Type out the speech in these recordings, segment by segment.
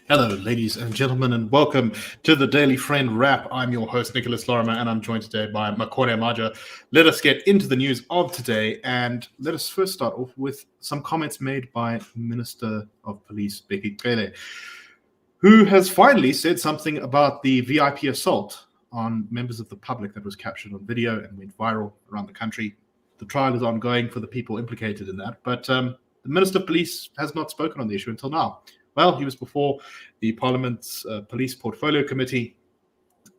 Hello, ladies and gentlemen, and welcome to the Daily Friend Wrap. I'm your host, Nicholas Lorimer, and I'm joined today by Makone Maja. Let us get into the news of today, and let us first start off with some comments made by Minister of Police, Bheki Cele, who has finally said something about the VIP assault on members of the public that was captured on video and went viral around the country. The trial is ongoing for the people implicated in that, but the Minister of Police has not spoken on the issue until now. Well, he was before the Parliament's Police Portfolio Committee,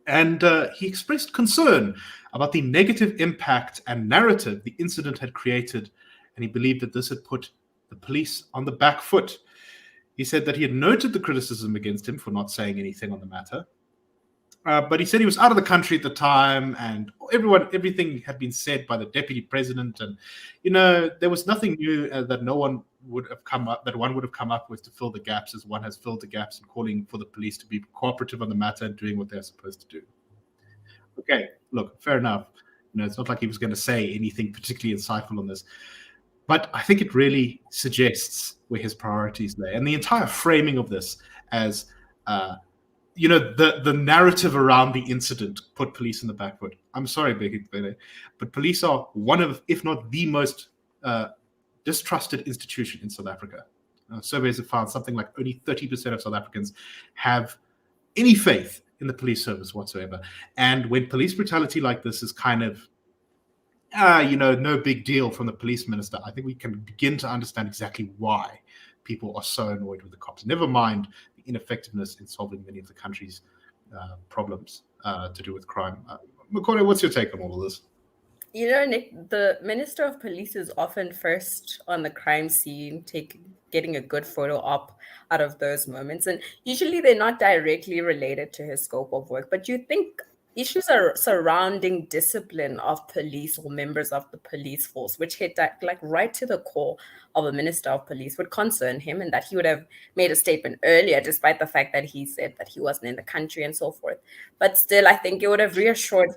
and he expressed concern about the negative impact and narrative the incident had created, and he believed that this had put the police on the back foot. He said that he had noted the criticism against him for not saying anything on the matter, but he said he was out of the country at the time, and everything had been said by the deputy president, and there was nothing new that one would have come up with to fill the gaps, as one has filled the gaps in calling for the police to be cooperative on the matter and doing what they're supposed to do. Okay, look, fair enough. It's not like he was going to say anything particularly insightful on this, but I think it really suggests where his priorities lay, and the entire framing of this as the narrative around the incident put police in the back foot. I'm sorry, Bheki Cele, but police are one of, if not the most distrusted institution in South Africa. Surveys have found something like only 30% of South Africans have any faith in the police service whatsoever. And when police brutality like this is kind of, no big deal from the police minister, I think we can begin to understand exactly why people are so annoyed with the cops. Never mind the ineffectiveness in solving many of the country's problems to do with crime. Makone, what's your take on all of this? Nick, the Minister of Police is often first on the crime scene, getting a good photo op out of those moments. And usually they're not directly related to his scope of work. But you think issues are surrounding discipline of police or members of the police force, which hit like right to the core of a Minister of Police, would concern him, and that he would have made a statement earlier, despite the fact that he said that he wasn't in the country and so forth. But still, I think it would have reassured.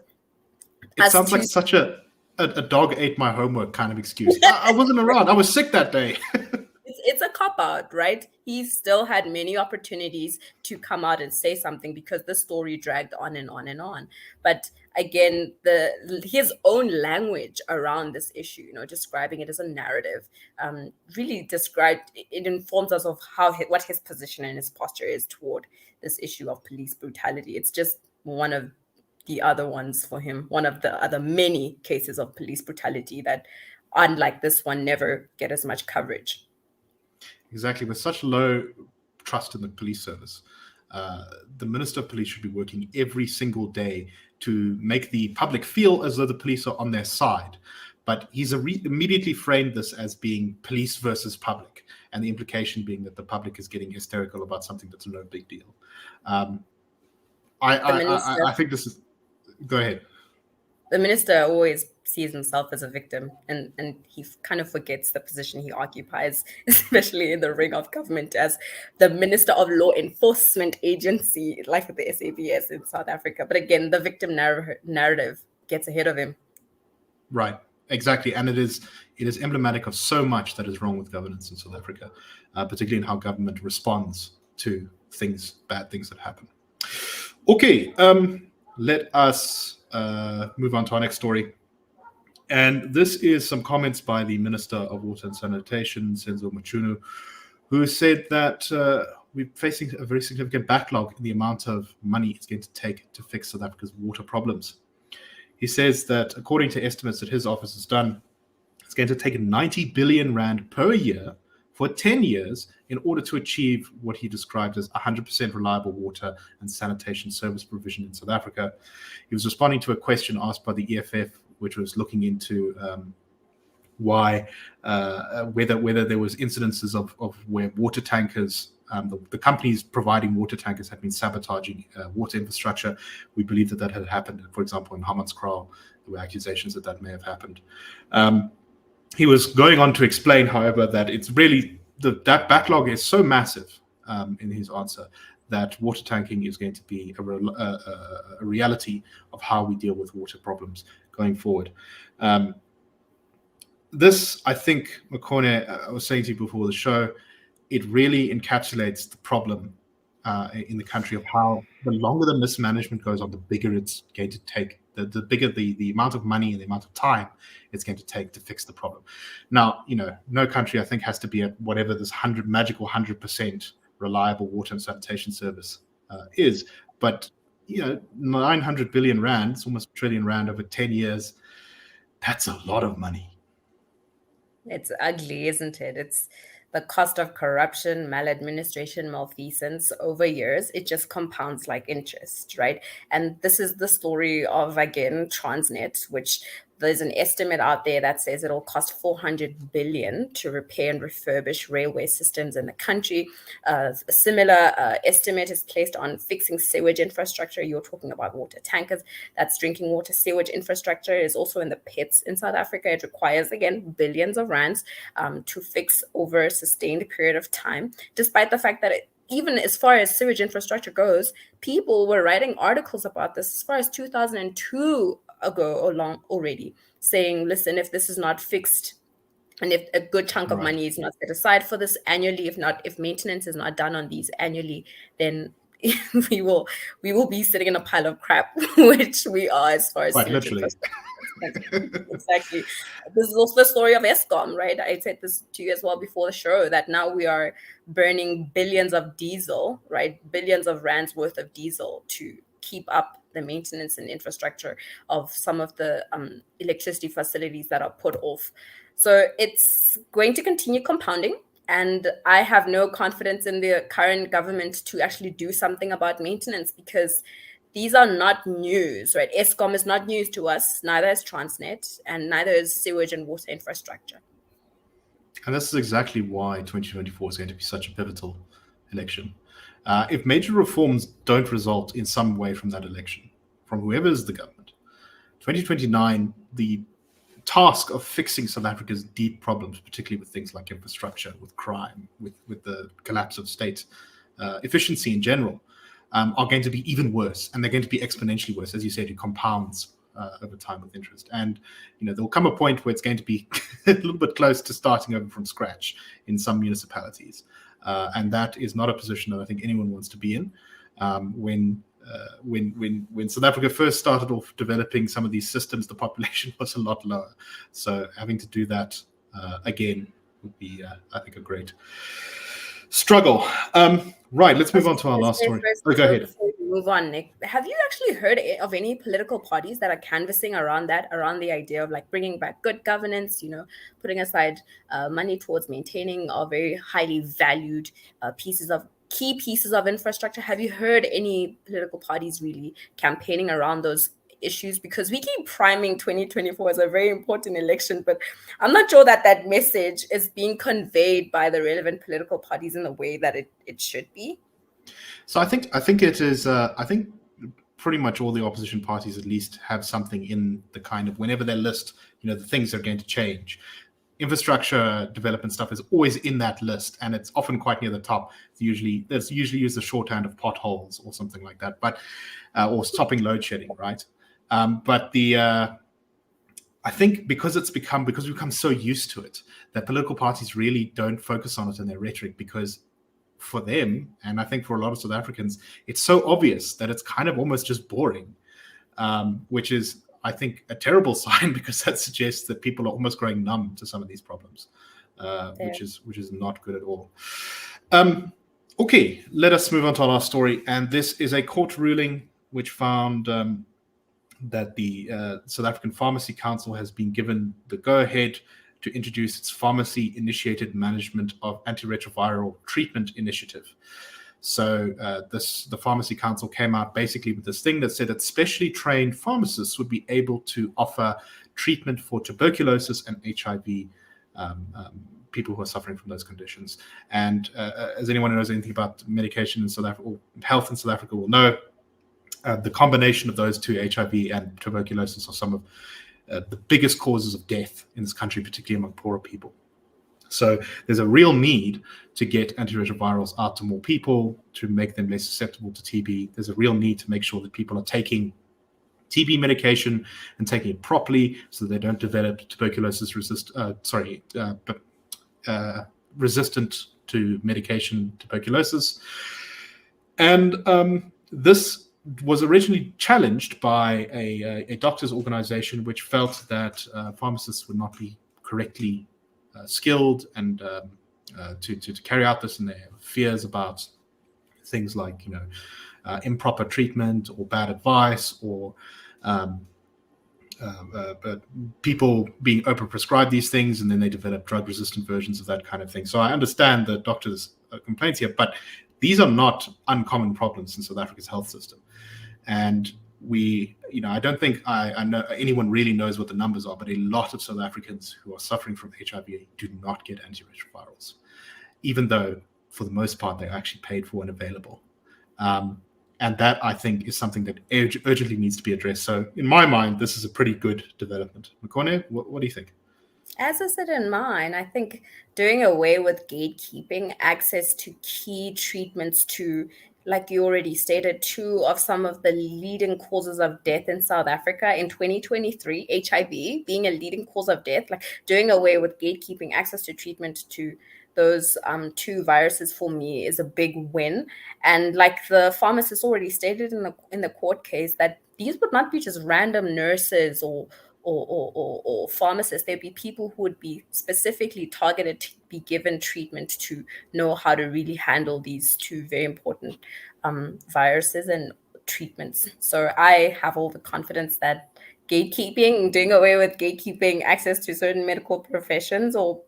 It sounds like such a dog ate my homework kind of excuse. I wasn't around. I was sick that day. It's a cop-out, right? He still had many opportunities to come out and say something because the story dragged on and on and on. But again, his own language around this issue, describing it as a narrative, really it informs us of what his position and his posture is toward this issue of police brutality. It's just one of the other ones for him, one of the other many cases of police brutality that, unlike this one, never get as much coverage. Exactly. With such low trust in the police service, the Minister of Police should be working every single day to make the public feel as though the police are on their side. But he's immediately framed this as being police versus public, and the implication being that the public is getting hysterical about something that's no big deal. I think this is... Go ahead. The minister always sees himself as a victim, and he kind of forgets the position he occupies, especially in the ring of government, as the Minister of Law Enforcement Agency, like the SABS in South Africa. But again, the victim narrative gets ahead of him. Right, exactly. And it is emblematic of so much that is wrong with governance in South Africa, particularly in how government responds to bad things that happen. Okay, let us move on to our next story. And this is some comments by the Minister of Water and Sanitation, Senzo Mchunu, who said that we're facing a very significant backlog in the amount of money it's going to take to fix South Africa's water problems. He says that according to estimates that his office has done, it's going to take 90 billion rand per year for 10 years in order to achieve what he described as 100% reliable water and sanitation service provision in South Africa. He was responding to a question asked by the EFF, which was looking into whether there was incidences of where water tankers, the companies providing water tankers, had been sabotaging water infrastructure. We believe that had happened, for example, in Hammanskraal. There were accusations that may have happened. He was going on to explain, however, that it's really that backlog is so massive in his answer that water tanking is going to be a reality of how we deal with water problems going forward. This, I think, Makone, I was saying to you before the show, it really encapsulates the problem in the country of how the longer the mismanagement goes on, the bigger it's going to take, the bigger the amount of money and the amount of time it's going to take to fix the problem. Now, no country, I think, has to be at whatever this magical 100% reliable water and sanitation service is. But 900 billion rand, it's almost a trillion rand over 10 years. That's a lot of money. It's ugly, isn't it? It's the cost of corruption, maladministration, malfeasance over years. It just compounds like interest, right? And this is the story of, again, Transnet, which there's an estimate out there that says it'll cost 400 billion to repair and refurbish railway systems in the country. A similar estimate is placed on fixing sewage infrastructure. You're talking about water tankers. That's drinking water. Sewage infrastructure is also in the pits in South Africa. It requires, again, billions of rands to fix over a sustained period of time, despite the fact that even as far as sewage infrastructure goes, people were writing articles about this as far as 2002 ago or long already, saying, listen, if this is not fixed and if a good chunk of money is not set aside for this annually, if maintenance is not done on these annually, then we will be sitting in a pile of crap, which we are as far as literally. Exactly. This is also the story of Eskom, right? I said this to you as well before the show, that now we are burning billions of diesel, right? Billions of rands worth of diesel to keep up the maintenance and infrastructure of some of the electricity facilities that are put off. So it's going to continue compounding. And I have no confidence in the current government to actually do something about maintenance, because these are not news, right? Eskom is not news to us, neither is Transnet, and neither is sewage and water infrastructure. And this is exactly why 2024 is going to be such a pivotal election. If major reforms don't result in some way from that election, from whoever is the government, 2029, the task of fixing South Africa's deep problems, particularly with things like infrastructure, with crime, with the collapse of state efficiency in general, are going to be even worse, and they're going to be exponentially worse. As you said, it compounds over time with interest. And there'll come a point where it's going to be a little bit close to starting over from scratch in some municipalities. And that is not a position that I think anyone wants to be in. When South Africa first started off developing some of these systems, the population was a lot lower. So having to do that again would be, I think, a great struggle. Right, let's move on to our last story. Go ahead. Before we move on, Nick, have you actually heard of any political parties that are canvassing around the idea of like bringing back good governance, putting aside money towards maintaining our very highly valued key pieces of infrastructure? Have you heard any political parties really campaigning around those issues? Because we keep priming 2024 as a very important election, but I'm not sure that message is being conveyed by the relevant political parties in the way that it should be. So I think it is. I think pretty much all the opposition parties at least have something in the kind of, whenever they list, the things that are going to change. Infrastructure development stuff is always in that list, and it's often quite near the top. It's usually used the shorthand of potholes or something like that, but or stopping load shedding, right? But I think because we've become so used to it that political parties really don't focus on it in their rhetoric, because for them, and I think for a lot of South Africans, it's so obvious that it's kind of almost just boring, which is, I think, a terrible sign, because that suggests that people are almost growing numb to some of these problems, which is not good at all. Okay, let us move on to our last story, and this is a court ruling which found that the South African Pharmacy Council has been given the go-ahead to introduce its pharmacy-initiated management of antiretroviral treatment initiative. So the Pharmacy Council came out basically with this thing that said that specially trained pharmacists would be able to offer treatment for tuberculosis and HIV, people who are suffering from those conditions. And as anyone who knows anything about medication in South Africa, or health in South Africa, will know, the combination of those two, HIV and tuberculosis, are some of the biggest causes of death in this country, particularly among poorer people. So there's a real need to get antiretrovirals out to more people, to make them less susceptible to TB. There's a real need to make sure that people are taking TB medication and taking it properly, so that they don't develop tuberculosis resistant to medication tuberculosis. And this was originally challenged by a doctors' organization which felt that pharmacists would not be correctly skilled and to carry out this, and they have fears about things like improper treatment or bad advice, or people being overprescribed these things, and then they develop drug-resistant versions of that kind of thing. So I understand the doctors' complaints here, but these are not uncommon problems in South Africa's health system. And I don't think I know anyone really knows what the numbers are, but a lot of South Africans who are suffering from HIV do not get antiretrovirals, even though for the most part they're actually paid for and available. And that, I think, is something that urgently needs to be addressed. So in my mind, this is a pretty good development. Makone, what do you think? As I said in mine, I think doing away with gatekeeping access to key treatments to, like you already stated, two of some of the leading causes of death in South Africa in 2023, HIV being a leading cause of death, like doing away with gatekeeping access to treatment to those two viruses, for me, is a big win. And like the pharmacist already stated in the court case, that these would not be just random nurses or pharmacists. There'd be people who would be specifically targeted to be given treatment to know how to really handle these two very important viruses and treatments. So I have all the confidence that doing away with gatekeeping access to certain medical professions or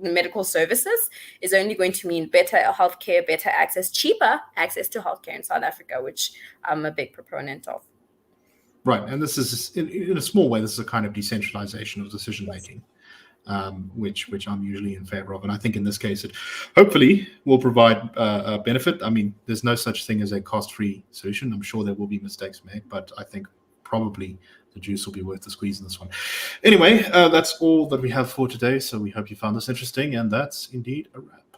medical services is only going to mean better healthcare, better access, cheaper access to healthcare in South Africa, which I'm a big proponent of. Right, and this is, in a small way, this is a kind of decentralization of decision making, which I'm usually in favor of. And I think in this case, it hopefully will provide a benefit. I mean, there's no such thing as a cost-free solution. I'm sure there will be mistakes made, but I think probably the juice will be worth the squeeze in this one. Anyway, that's all that we have for today. So we hope you found this interesting, and that's indeed a wrap.